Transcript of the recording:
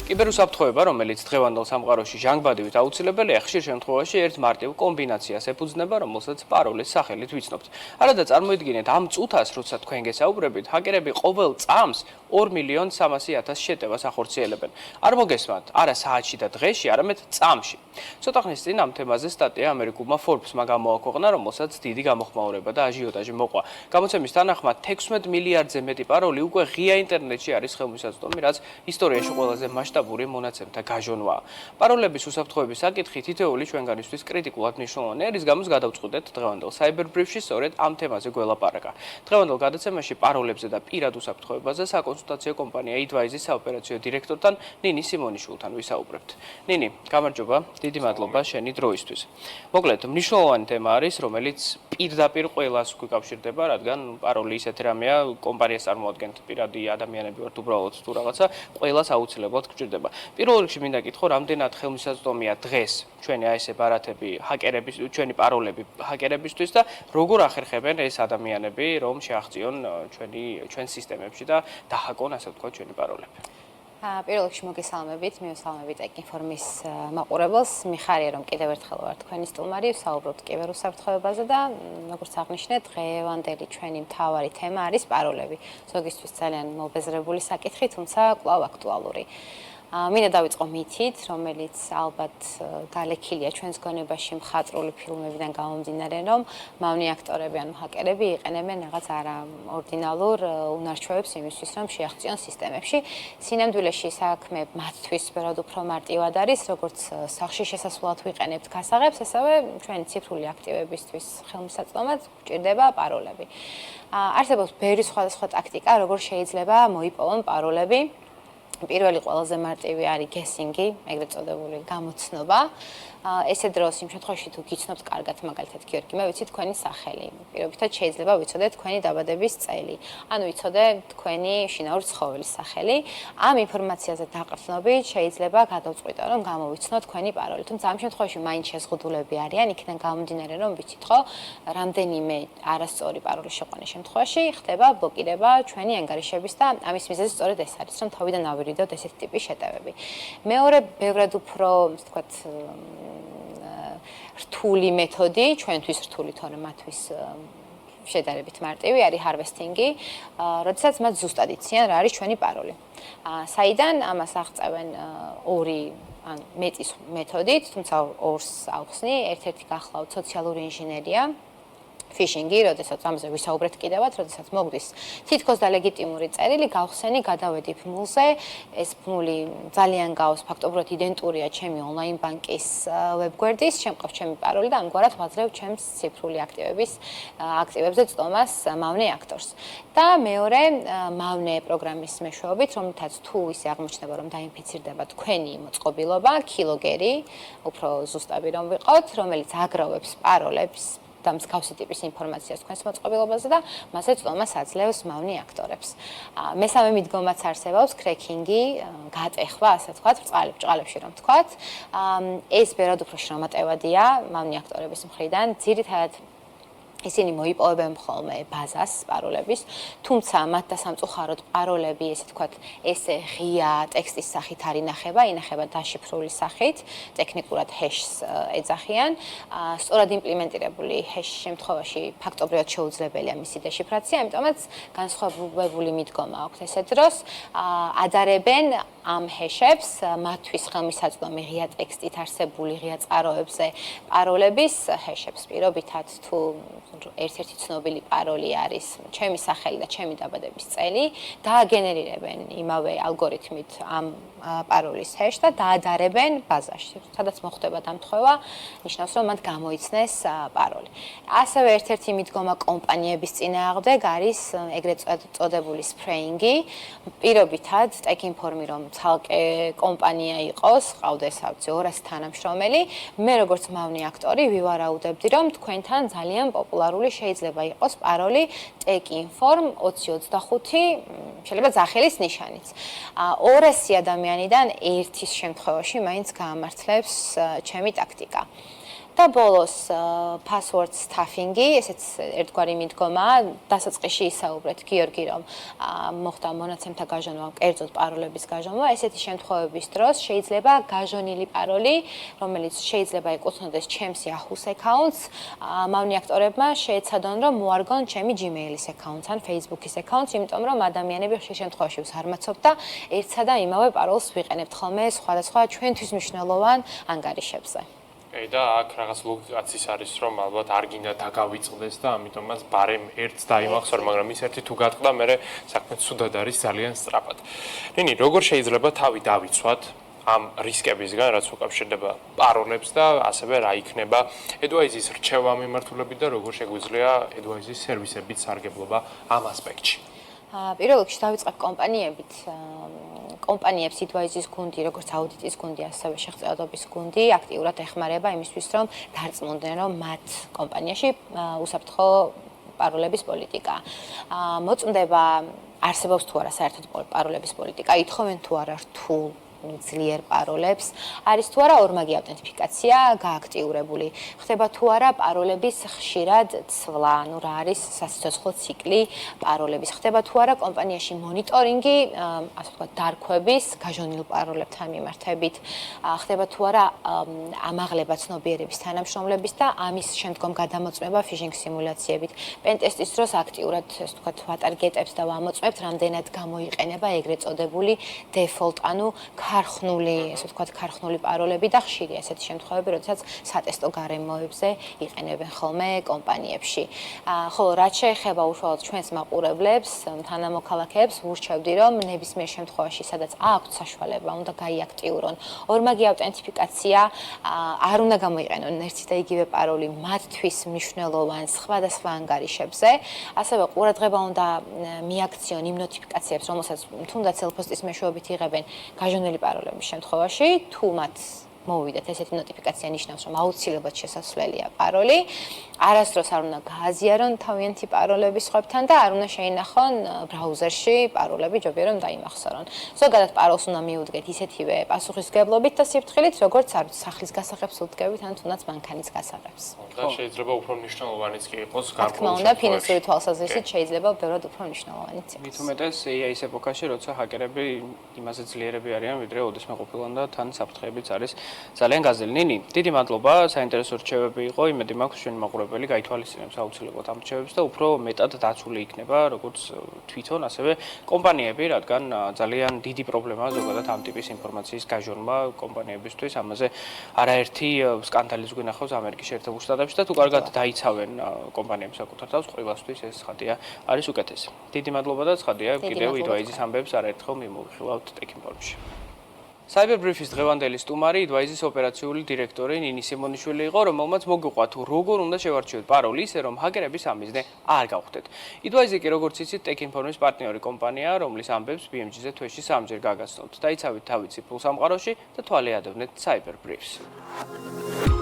კიბერუსაფრთხოება, რომელიც დღევანდელ სამყაროში ჟანგბადივით აუცილებელია, ხშირ შემთხვევაში ერთ მარტივ კომბინაციას ეფუძნება, რომელსაც პაროლის სახელით ვიცნობთ. არადა წარმოიდგინეთ ამ წუთას, როცა თქვენ გესაუბრებით, ჰაკერები ყოველ წამს 2.300.000 შეტევას ახორციელებენ. არ მოგესმათ, არა საათში და დღეში, არამედ წამში. ცოტა ხნის წინ ამ თემაზე სტატია ამერიკულმა Forbes-მა გამოაქვეყნა, რომელსაც დიდი გამოხმაურება და აჟიოტაჟი მოყვა. გამოცემის თანახმად 16 მილიარდზე მეტი პაროლი უკვე ღია ინტერნეტში არის ხელმისაწვდომი, რაც ისტორიაში ყველაზე მასშტაბური მონაცემთა გაჟონვაა. პაროლების უსაფრთხოების საკითხი თითოეული ჩვენგანისთვის კრიტიკულად მნიშვნელოვანია, რის გამოც გადავწყვიტეთ დღევანდელ Cyber Brief-ში სწორედ ამ თემაზე გველაპარაკა. დღევანდელ გადაცემაში პაროლებზე და პირად უსაფრთხოებაზე საკონსულტაციო კომპანია Advise-ის საოპერაციო დირექტორთან ნინი სიმონიშვილთან ვისაუბრებთ. ნინი, გამარჯობა, დიდი მადლობა შენი დროისთვის. მოკლედ, მნიშვნელოვანი თემა არის, რომელიც პირდაპირ ყველას გვიკავშირდება, რადგან პაროლი ისეთ რამეა, კომპანიას წარმოადგენთ პირადი ადამიანები ვართ უბრალოდ თუ რაღაცა, ყველას აუცილებლად გჭირდება. პირველ რიგში მინდა გითხო, რამდენად ხელმისაწვდომია დღეს ჩვენი ესე ბარათები, ჰაკერების, ჩვენი პაროლები ჰაკერებისთვის და როგორ ახერხებენ ეს ადამიანები, რომ შეაღწიონ ჩვენ სისტემებში და დაჰაკონ, ასე ვთქვათ, ჩვენი პაროლები. პირველ რიგში მოგესალმებით, მივესალმებით ეკინფორმის მაყურებელს. მიხარია, რომ კიდევ ერთხელ ვარ თქვენი სტუმარი, ვსაუბრობთ კიბერუსაფრთხოებაზე და როგორც აღნიშნეთ, დღევანდელი ჩვენი მთავარი თემა არის პაროლები. ზოგისთვის ძალიან მობეზრებული საკითხი, თუმცა კვლავ აქტუალური. მინდა დავიწყო მითით, რომელიც ალბათ გალექილია ჩვენს გონებაში მხატვრული ფილმებიდან გამომდინარე, რომ მავნე აქტორები ან ჰაკერები იყენებენ რაღაც არაორდინალურ უნარჩვევებს იმისთვის, რომ შეაღწიონ სისტემებში. სინამდვილეში საქმე მათთვის ბევრად უფრო მარტივად არის, როგორც სახლში შესასვლელად ვიყენებთ გასაღებს, ასევე ჩვენი ციფრული აქტივებისთვის ხელმისაწვდომად გვჭირდება პაროლები. არსებობს ბევრი სხვადასხვა ტაქტიკა, როგორ შეიძლება მოიპოვონ პაროლები. პირველი ყველაზე მარტივი არის გესინგი, ეგრეთ წოდებული გამოცნობა. ესე დროს იმ შემთხვევაში თუ გიცნობთ კარგად, მაგალითად გიორგი, მე ვიცი თქვენი სახელი. პირობითად შეიძლება ვიცოდე თქვენი დაბადების წელი. ანუ ვიცოდე თქვენი შინაური ცხოველის სახელი. ამ ინფორმაციაზე დაყრდნობით შეიძლება გადავწყვიტო, რომ გამოვიცნო თქვენი პაროლი. თუმცა ამ შემთხვევაში მაინც შეზღუდულები არიან, იქიდან გამომდინარე, რომ ვიცით ხო, რამდენიმე არასწორი პაროლის შეყვანის შემთხვევაში ხდება ბლოკირება ჩვენი ანგარიშების და ამის მიზეზი სწორედ ეს არის, რომ თავიდან ავირიდოთ ესეთი ტიპის შეტევები. მეორე, ბევრად უფრო, ასე ვთქვათ, რთული მეთოდი, ჩვენთვის რთული, თორემ მათთვის შედარებით მარტივი არის harvesting-ი, როდესაც მათ ზუსტად იციან რა არის ჩვენი პაროლი. საიდან ამას აღწევენ ორი ან მეტის მეთოდით, თუმცა ორს ავხსნი, ერთ-ერთი გახლავთ სოციალური ინჟინერია. ფიშინგი, როდესაც ამაზე ვისაუბრეთ კიდევაც, როდესაც მოგდის თითქოს და ლეგიტიმური წერილი, გავხსენი, გადავედი ბმულზე, ეს ბმული ძალიან გავს, ფაქტობრივად იდენტურია ჩემი ონლაინ ბანკის ვებგვერდის, შემყავს ჩემი პაროლი და ამგვარად ვაძლევ ჩემს ციფრული აქტივებზე წდომას მავნე აქტორს. და მეორე, მავნე პროგრამის მეშვეობით, რომლითაც თუ ისე აღმოჩნდება, რომ დაინფიცირდება თქვენი მოწყობილობა, კილოგერი, უფრო ზუსტები რომ ვიყოთ, რომელიც აგროვებს პაროლებს და მსგავსი ტიპის ინფორმაციას თქვენს მოწყობილობაზე და მასე წდომას აძლევს მავნე აქტორებს. მესამე მიდგომაც არსებობს კრეკინგი, გატეხვა, ასე ვთქვათ, ბრწყალებში რომ ვთქვათ. ეს ბევრად უფრო შრომატევადია მავნე აქტორების მხრიდან, ძირითადად ისინი მოიპოვებენ ხოლმე ბაზას პაროლების, თუმცა მათ დასამწუხაროდ პაროლები, ესე ვთქვათ, ესე ღია ტექსტის სახით არ ინახება დაშიფრული სახით, ტექნიკურად ჰეშს ეძახიან. სწორად იმპლემენტირებული ჰეშის შემთხვევაში ფაქტობრივად შეუძლებელია მისი დეშიფრაცია, ამიტომაც განსხვავებული მიდგომა აქვთ ესე დროს, ადარებენ ამ ჰეშებს მათთვის ხელმისაწვდომი ღია ტექსტით არსებული ღია წყაროებზე პაროლების ჰეშებს პირობითად თუ ერთ-ერთი ცნობილი პაროლი არის ჩემი სახელი და ჩემი დაბადების წელი, დააგენერირებენ იმავე ალგორითმით ამ პაროლის ჰეშს და დაადარებენ ბაზაში. სადაც მოხდება დამთხვევა, ნიშნავს, რომ მათ გამოიცნეს პაროლი. ასევე ერთ-ერთი მიდგომა კომპანიების წინააღმდეგ არის ეგრეთ წოდებული სპრეინგი. პირობითად ტექინფორმი რომ ცალკე კომპანია იყოს, ყავდეს 200 თანამშრომელი, მე როგორც მავნე აქტორი ვივარაუდებდი, რომ თქვენთან ძალიან პოპულარული შეიძლება იყოს პაროლი ტექინფორm 2025, შეიძლება ძახილის ნიშანიც. 200 ადამიანიდან ერთის შემთხვევაში მაინც გაამართლებს ჩემი ტაქტიკა. და ბოლოს password stuffing-ი, ესეც ერთგვარი მიდგომაა, დასაწყისში ისაუბრეთ გიორგი, რომ მოხდა მონაცემთა გაჟონვა, კერძოდ პაროლების გაჟონვა, ესეთი შემთხვევების დროს შეიძლება გაჟონილი პაროლი, რომელიც შეიძლება ეკუთვნოდეს ჩემს Yahoo-ს account-ს, მავნე აქტორებმა შეეცადონ, რომ მოარგონ ჩემი Gmail-ის account-ს ან Facebook-ის account-ს, იმიტომ რომ ადამიანები ხშირ შემთხვევაში უსარმაცობთ და ერთსა და იმავე პაროლს ვიყენებთ ხოლმე სხვადასხვა ჩვენთვის მნიშვნელოვან ანგარიშებზე. და აქ რაღაც ლოგიკაც ის არის, რომ ალბათ არ გინდა დაგავიწყდეს და ამიტომაც ბარემ ერთს დაიმახსოვრ, მაგრამ ის ერთი თუ გატყდა, მე საქმე ცუდად არის ძალიან სწრაფად. ნინი, როგორ შეიძლება თავი დავიცვათ ამ რისკებისგან, რაც უკავშირდება პაროლებს და ასევე რა იქნება Adwise-ის რჩევა მიმართულებით და როგორ შეგვიძლია Adwise-ის სერვისებით სარგებლობა ამ ასპექტში. პირველ რიგში დავიწყებ კომპანიებით. კომპანიებს Adwise-ის გუნდი, როგორც აუდიტის გუნდი, ასევე შეღწევადობის გუნდი აქტიურად ეხმარება იმისთვის, რომ დარწმუნდნენ, რომ მათ კომპანიაში უსაფრთხო პაროლების პოლიტიკა. მოწმდება, არსებობს თუ არა საერთოდ პაროლების პოლიტიკა, ითხოვენ თუ არა რთულ ძლიერ პაროლებს, არის თუ არა ორმაგი ავთენტიფიკაცია გააქტიურებული. ხდება თუ არა პაროლების ხშირად ცვლა, ანუ რა არის სასიცოცხლო ციკლი პაროლების. ხდება თუ არა კომპანიაში მონიტორინგი, ასე ვთქვათ, დარქვების, გაჟონილ პაროლებთან მიმართებით. ხდება თუ არა ამაღლება ცნობიერების თანამშრომლების და ამის შემდგომ გადამოწმება phishing სიმულაციებით. პენტესტის დროს აქტიურად, ასე ვთქვათ, ვატარგეტებს და ვამოწმებთ, რამდენად გამოიყენება ეგრეთ წოდებული default, ანუ ქარხნული, ასე ვთქვათ, ქარხნული პაროლები და ხშირია ესეთი შემთხვევები, როდესაც სატესტო გარემოებზე იყენებენ ხოლმე კომპანიებში. ხოლო რაც შეეხება უშუალოდ ჩვენს მაყურებლებს, თანამოქალაქეებს, ვურჩევდი, რომ ნებისმიერ შემთხვევაში, სადაც აქვთ საშუალება, უნდა გაიაქტიურონ ორმაგი ავთენტიფიკაცია, არ უნდა გამოიყენონ ერთი და იგივე პაროლი მათთვის მნიშვნელოვან სხვადასხვა ანგარიშებზე, ასევე ყურადღება უნდა მიაქციონ იმ ნოტიფიკაციებს, რომელსაც თუნდაც ელფოსტის მეშვეობით იღებენ გაჟონილი პაროლების შემთხვევაში, თუ მათ მოვიდეთ ესეთი ნოტიფიკაცია ნიშნავს, რომ აუცილებლად შესაძლებელია პაროლი, არასდროს არ უნდა გააზიარონ თავიანთი პაროლები სხვებთან და არ უნდა შეინახონ ბრაუზერში პაროლები, ჯობია რომ დაიმახსოვრონ. ზოგადად პაროლს უნდა მიუდგეთ ისეთივე პასუხისმგებლობით და სიფრთხილით, როგორც არ ვიცი, სახლის გასაღებს უდგებით ან თუნდაც მანქანის გასაღებს. და შეიძლება უფრო მნიშვნელოვანიც კი იყოს რა თქმა უნდა, ფინანსური თვალსაზრისით შეიძლება ბევრად უფრო მნიშვნელოვანიც იყოს. მით უმეტეს AI-ის ეპოქაში, როცა ჰაკერები იმაზე ძლიერები არიან, ვიდრე ოდესმე ყოფილან და თან საფრთხეებიც არის ძალიან გაზელი. ნინი, დიდი მადლობა, საინტერესო რჩევები იყო, იმედი მაქვს ჩვენი მაყურებელი გაითვალისწინებს აუცილებლად ამ რჩევებს და უფრო მეტად დაცული იქნება, როგორც თვითონ, ასევე კომპანიები, რადგან ძალიან დიდი პრობლემაა ზოგადად ამ ტიპის ინფორმაციის გაჟონვა კომპანიებისთვის. ამაზე არაერთი სკანდალიც გვინახავს ამერიკის შეერთებულ შტატებში და თუ კარგად დაიცავენ კომპანიებს საკუთარ თავს, ყველასთვის ეს ცხადია არის უკეთესი. დიდი მადლობა და ცხადია კიდევ Adwise-ის ამბებს არაერთხელ მიმოვიხილავთ ტექინფორმში. Cyberbrief-ის დღევანდელი სტუმარი Adwise-ის ოპერაციული დირექტორი ნინი სიმონიშვილი იყო, რომელმაც მოგიყვა თუ როგორ უნდა შევარჩიოთ პაროლი, ისე რომ ჰაკერების ამ მიზნე არ გავხდეთ. Adwise კი როგორც იცით, ტექინფორმის პარტნიორი კომპანიაა, რომლის ამბებს BMG-ზე თვეში 3-ჯერ გაგაცნობთ. დაიცავით თავი ციფრულ სამყაროში და თვალე ადევნეთ Cyberbrief-ს.